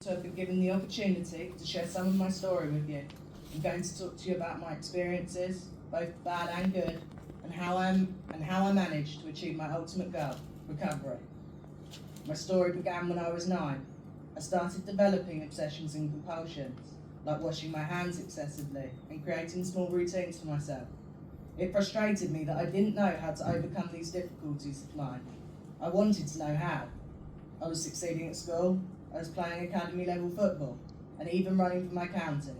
to have been given the opportunity to share some of my story with you. I'm going to talk to you about my experiences, both bad and good, and how I managed to achieve my ultimate goal, recovery. My story began when I was 9. I started developing obsessions and compulsions, like washing my hands excessively and creating small routines for myself. It frustrated me that I didn't know how to overcome these difficulties of mine. I wanted to know how. I was succeeding at school, I was playing academy level football, and even running for my county.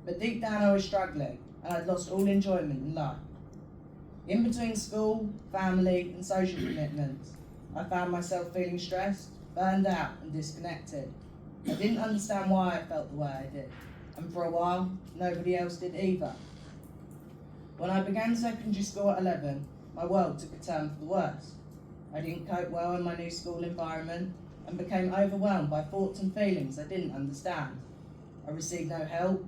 But deep down I was struggling, and I'd lost all enjoyment in life. In between school, family, and social commitments, I found myself feeling stressed, burned out, and disconnected. I didn't understand why I felt the way I did, and for a while, nobody else did either. When I began secondary school at 11, my world took a turn for the worse. I didn't cope well in my new school environment and became overwhelmed by thoughts and feelings I didn't understand. I received no help,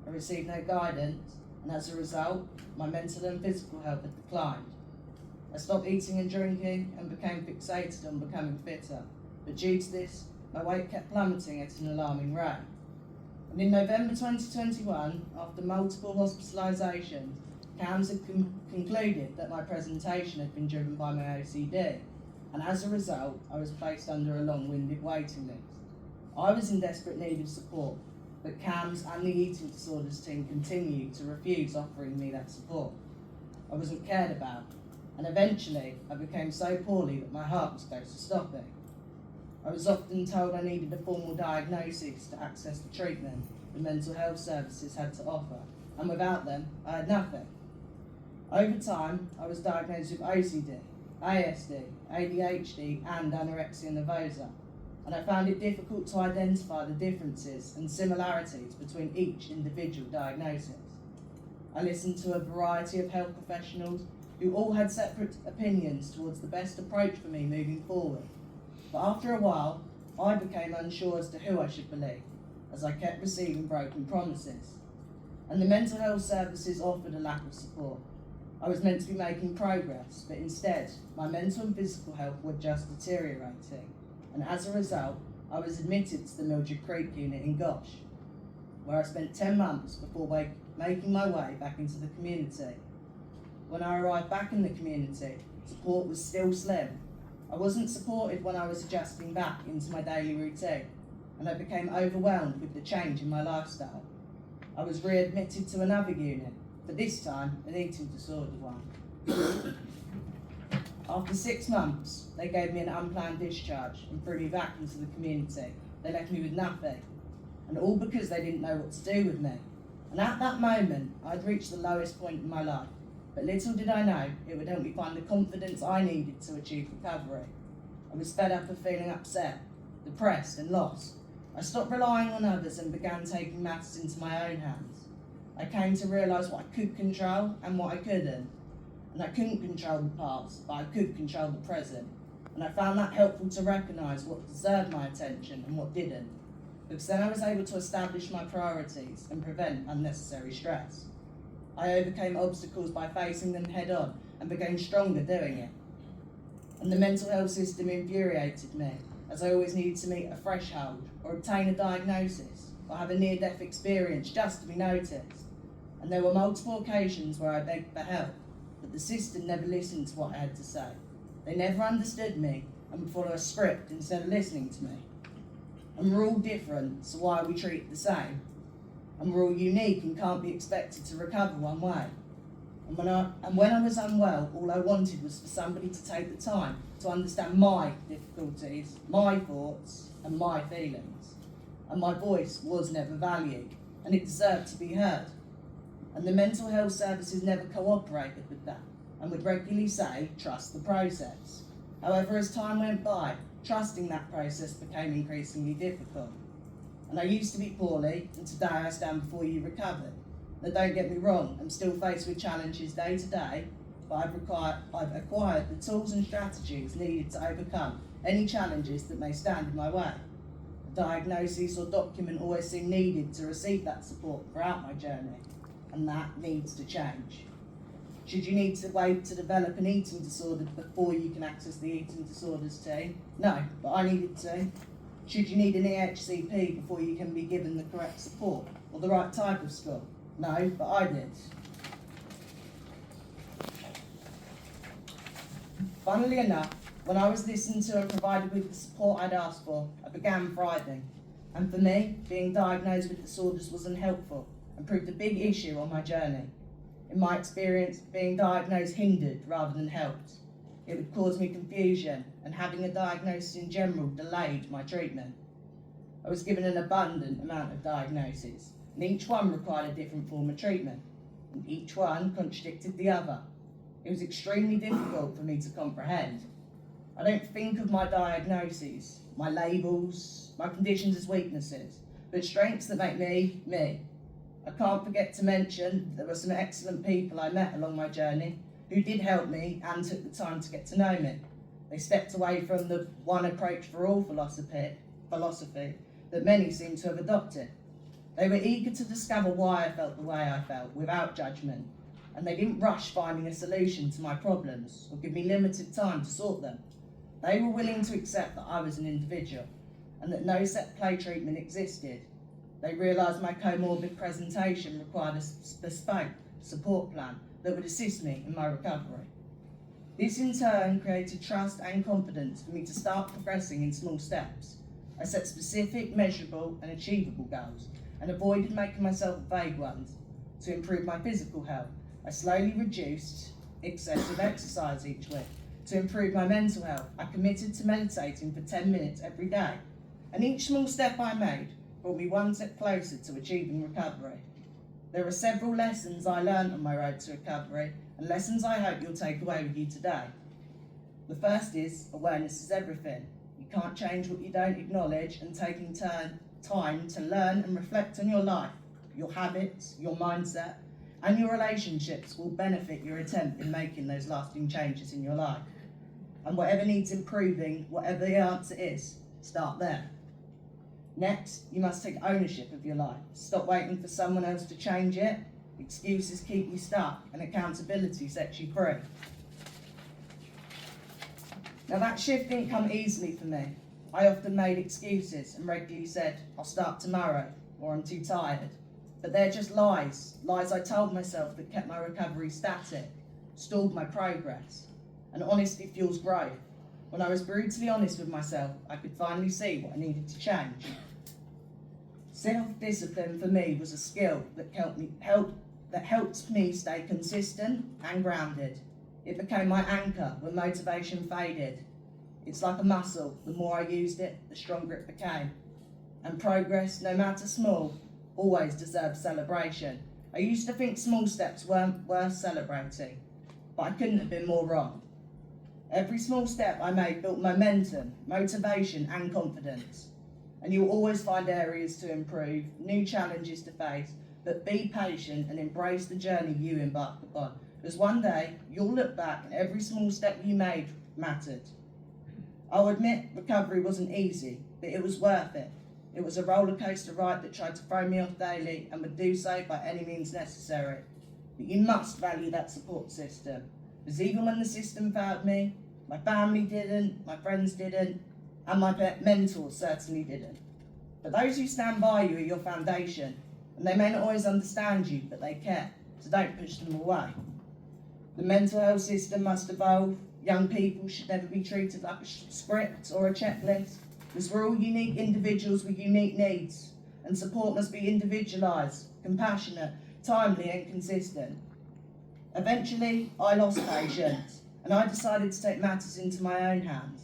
I received no guidance, and as a result, my mental and physical health had declined. I stopped eating and drinking and became fixated on becoming fitter, but due to this, my weight kept plummeting at an alarming rate. And in November 2021, after multiple hospitalisations, CAMHS had concluded that my presentation had been driven by my OCD, and as a result, I was placed under a long-winded waiting list. I was in desperate need of support, but CAMHS and the eating disorders team continued to refuse offering me that support. I wasn't cared about, and eventually I became so poorly that my heart was close to stopping. I was often told I needed a formal diagnosis to access the treatment the mental health services had to offer, and without them, I had nothing. Over time, I was diagnosed with OCD, ASD, ADHD, and anorexia nervosa, and I found it difficult to identify the differences and similarities between each individual diagnosis. I listened to a variety of health professionals who all had separate opinions towards the best approach for me moving forward, but after a while, I became unsure as to who I should believe, as I kept receiving broken promises. And the mental health services offered a lack of support. I was meant to be making progress, but instead, my mental and physical health were just deteriorating, and as a result, I was admitted to the Mildred Creek unit in Gosh, where I spent 10 months before making my way back into the community. When I arrived back in the community, support was still slim. I wasn't supported when I was adjusting back into my daily routine, and I became overwhelmed with the change in my lifestyle. I was readmitted to another unit, but this time an eating disorder one. After 6 months, they gave me an unplanned discharge and threw me back into the community. They left me with nothing, and all because they didn't know what to do with me. And at that moment, I'd reached the lowest point in my life, but little did I know it would help me find the confidence I needed to achieve recovery. I was fed up of feeling upset, depressed, and lost. I stopped relying on others and began taking matters into my own hands. I came to realise what I could control and what I couldn't. And I couldn't control the past, but I could control the present. And I found that helpful to recognise what deserved my attention and what didn't, because then I was able to establish my priorities and prevent unnecessary stress. I overcame obstacles by facing them head on and became stronger doing it. And the mental health system infuriated me, as I always needed to meet a threshold or obtain a diagnosis or have a near-death experience just to be noticed. And there were multiple occasions where I begged for help, but the system never listened to what I had to say. They never understood me and would follow a script instead of listening to me. And we're all different, so why are we treated the same? And we're all unique and can't be expected to recover one way. And when I was unwell, all I wanted was for somebody to take the time to understand my difficulties, my thoughts, and my feelings. And my voice was never valued, and it deserved to be heard. And the mental health services never cooperated with that, and would regularly say, trust the process. However, as time went by, trusting that process became increasingly difficult. And I used to be poorly, and today I stand before you recovered. Now don't get me wrong, I'm still faced with challenges day to day, but I've acquired the tools and strategies needed to overcome any challenges that may stand in my way. A diagnosis or document always seemed needed to receive that support throughout my journey, and that needs to change. Should you need to wait to develop an eating disorder before you can access the eating disorders team? No, but I needed to. Should you need an EHCP before you can be given the correct support or the right type of school? No, but I did. Funnily enough, when I was listened to and provided with the support I'd asked for, I began thriving. And for me, being diagnosed with disorders was unhelpful and proved a big issue on my journey. In my experience, being diagnosed hindered rather than helped. It would cause me confusion, and having a diagnosis in general delayed my treatment. I was given an abundant amount of diagnoses, and each one required a different form of treatment, and each one contradicted the other. It was extremely difficult for me to comprehend. I don't think of my diagnoses, my labels, my conditions as weaknesses, but strengths that make me, me. I can't forget to mention there were some excellent people I met along my journey who did help me and took the time to get to know me. They stepped away from the one approach for all philosophy that many seem to have adopted. They were eager to discover why I felt the way I felt without judgment, and they didn't rush finding a solution to my problems or give me limited time to sort them. They were willing to accept that I was an individual and that no set play treatment existed. They realised my comorbid presentation required a bespoke support plan that would assist me in my recovery. This in turn created trust and confidence for me to start progressing in small steps. I set specific, measurable and achievable goals and avoided making myself vague ones. To improve my physical health, I slowly reduced excessive exercise each week. To improve my mental health, I committed to meditating for 10 minutes every day. And each small step I made brought me one step closer to achieving recovery. There are several lessons I learned on my road to recovery, and lessons I hope you'll take away with you today. The first is, awareness is everything. You can't change what you don't acknowledge, and taking time to learn and reflect on your life, your habits, your mindset, and your relationships will benefit your attempt in making those lasting changes in your life. And whatever needs improving, whatever the answer is, start there. Next, you must take ownership of your life. Stop waiting for someone else to change it. Excuses keep you stuck, and accountability sets you free. Now that shift didn't come easily for me. I often made excuses and regularly said, I'll start tomorrow, or I'm too tired. But they're just lies I told myself that kept my recovery static, stalled my progress. And honesty fuels growth. When I was brutally honest with myself, I could finally see what I needed to change. Self-discipline for me was a skill that helped me stay consistent and grounded. It became my anchor when motivation faded. It's like a muscle. The more I used it, the stronger it became. And progress, no matter small, always deserves celebration. I used to think small steps weren't worth celebrating, but I couldn't have been more wrong. Every small step I made built momentum, motivation and confidence. And you'll always find areas to improve, new challenges to face, but be patient and embrace the journey you embarked upon. Because one day, you'll look back and every small step you made mattered. I'll admit recovery wasn't easy, but it was worth it. It was a roller coaster ride that tried to throw me off daily and would do so by any means necessary. But you must value that support system. Because even when the system failed me, my family didn't, my friends didn't, and my mentors certainly didn't. But those who stand by you are your foundation, and they may not always understand you, but they care, so don't push them away. The mental health system must evolve. Young people should never be treated like a script or a checklist, because we're all unique individuals with unique needs, and support must be individualised, compassionate, timely and consistent. Eventually, I lost patience, and I decided to take matters into my own hands.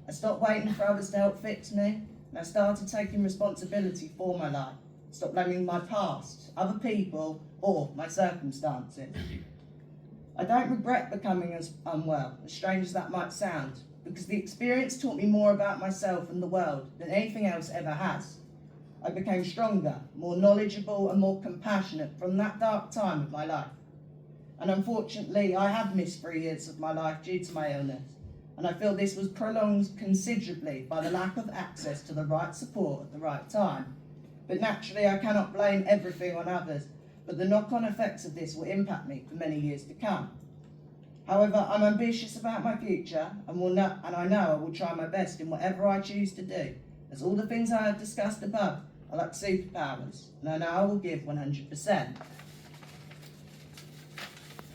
I stopped waiting for others to help fix me, and I started taking responsibility for my life. Stopped blaming my past, other people, or my circumstances. I don't regret becoming as unwell, as strange as that might sound, because the experience taught me more about myself and the world than anything else ever has. I became stronger, more knowledgeable and more compassionate from that dark time of my life. And unfortunately, I have missed 3 years of my life due to my illness, and I feel this was prolonged considerably by the lack of access to the right support at the right time. But naturally, I cannot blame everything on others, but the knock-on effects of this will impact me for many years to come. However, I'm ambitious about my future, and I know I will try my best in whatever I choose to do, As all the things I have discussed above are like superpowers, and I know I will give 100%.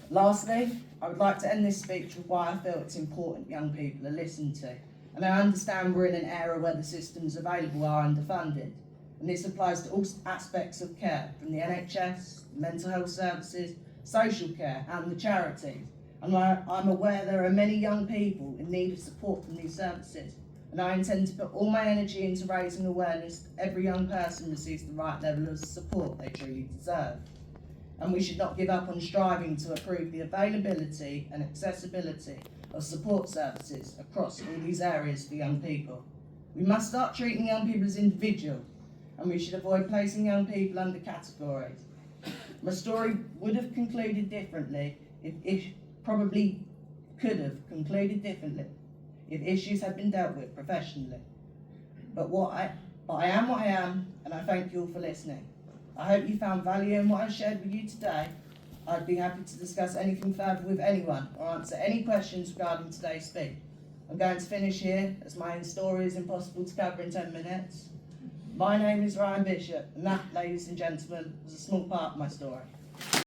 Lastly, I would like to end this speech with why I feel it's important young people are listened to. And I understand we're in an era where the systems available are underfunded, and this applies to all aspects of care, from the NHS, mental health services, social care and the charities. And I'm aware there are many young people in need of support from these services, and I intend to put all my energy into raising awareness that every young person receives the right level of support they truly deserve. And we should not give up on striving to improve the availability and accessibility of support services across all these areas for young people. We must start treating young people as individuals, and we should avoid placing young people under categories. My story would have concluded differently if probably could have concluded differently if issues had been dealt with professionally. But I am what I am, and I thank you all for listening. I hope you found value in what I shared with you today. I'd be happy to discuss anything further with anyone or answer any questions regarding today's speech. I'm going to finish here, as my story is impossible to cover in 10 minutes. My name is Ryan Bishop, and that, ladies and gentlemen, was a small part of my story.